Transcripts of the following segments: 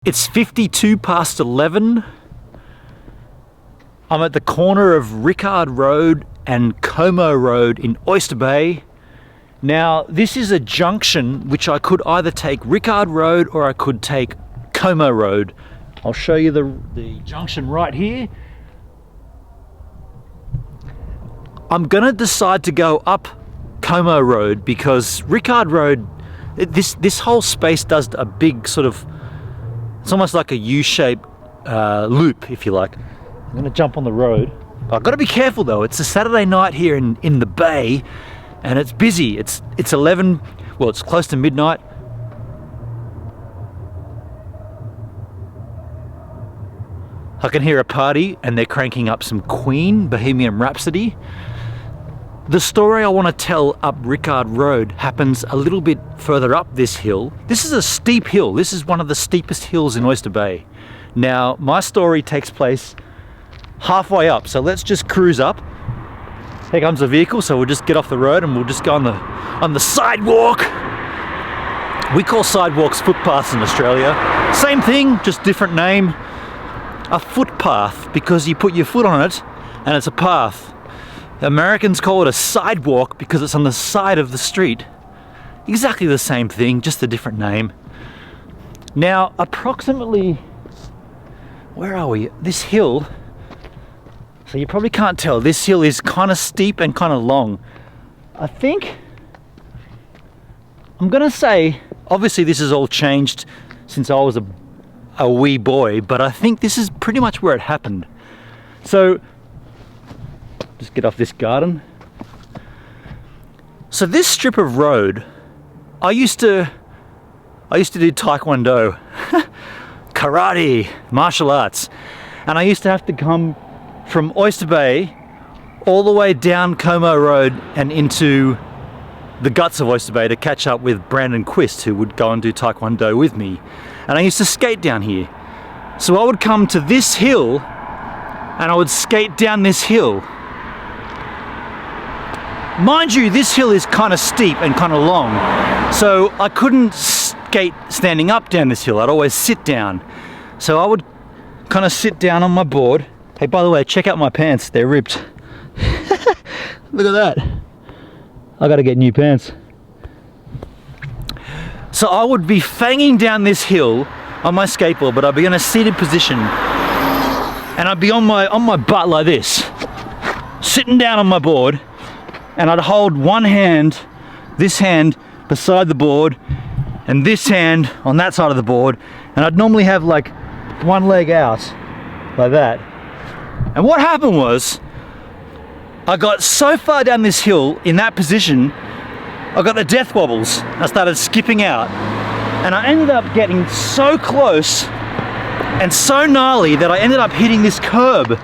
It's 52 past 11. I'm at the corner of Rickard Road and Como Road in Oyster Bay. Now, this is a junction which I could either take Rickard Road or I could take Como Road. I'll show you the junction right here. I'm gonna decide to go up Como Road because Rickard Road, this whole space does a big sort of, it's almost like a U-shaped loop, if you like. I'm gonna jump on the road. I've got to be careful though. It's a Saturday night here in the bay, and it's busy. It's 11. Well, it's close to midnight. I can hear a party, and they're cranking up some Queen, Bohemian Rhapsody. The story I want to tell up Rickard Road happens a little bit further up this hill. This is a steep hill. This is one of the steepest hills in Oyster Bay. Now, my story takes place halfway up, so let's just cruise up. Here comes a vehicle, so we'll just get off the road and we'll just go on the sidewalk. We call sidewalks footpaths in Australia. Same thing, just different name. A footpath because you put your foot on it and it's a path. Americans call it a sidewalk because it's on the side of the street. Exactly the same thing, just a different name. Now, approximately, where are we? This hill, so you probably can't tell, this hill is kind of steep and kind of long. I think, I'm gonna say, obviously this has all changed since I was a wee boy, but I think this is pretty much where it happened. So, just get off this garden. So this strip of road, I used to do taekwondo, karate, martial arts, and I used to have to come from Oyster Bay all the way down Como Road and into the guts of Oyster Bay to catch up with Brandon Quist, who would go and do taekwondo with me. And I used to skate down here. So I would come to this hill and I would skate down this hill. Mind you, this hill is kind of steep and kind of long, so I couldn't skate standing up down this hill. I'd always sit down. So I would kind of sit down on my board. Hey, by the way, check out my pants. They're ripped. Look at that. I gotta get new pants. So I would be fanging down this hill on my skateboard, but I'd be in a seated position and I'd be on my butt like this, sitting down on my board, and I'd hold one hand, this hand beside the board, and this hand on that side of the board, and I'd normally have like one leg out like that. And what happened was, I got so far down this hill in that position, I got the death wobbles. I started skipping out, and I ended up getting so close and so gnarly that I ended up hitting this curb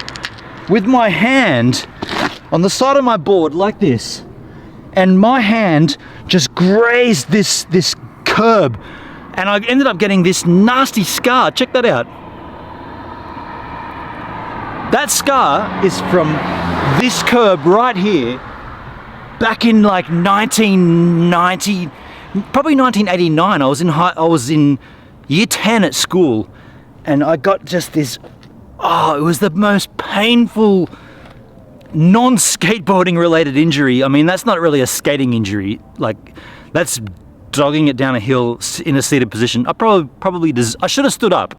with my hand on the side of my board like this, and my hand just grazed this curb, and I ended up getting this nasty scar. Check that out. That scar is from this curb right here back in like 1990, probably 1989. I was in year 10 at school, and I got just this, it was the most painful non-skateboarding related injury. I mean, that's not really a skating injury. Like, that's dogging it down a hill in a seated position. I should have stood up.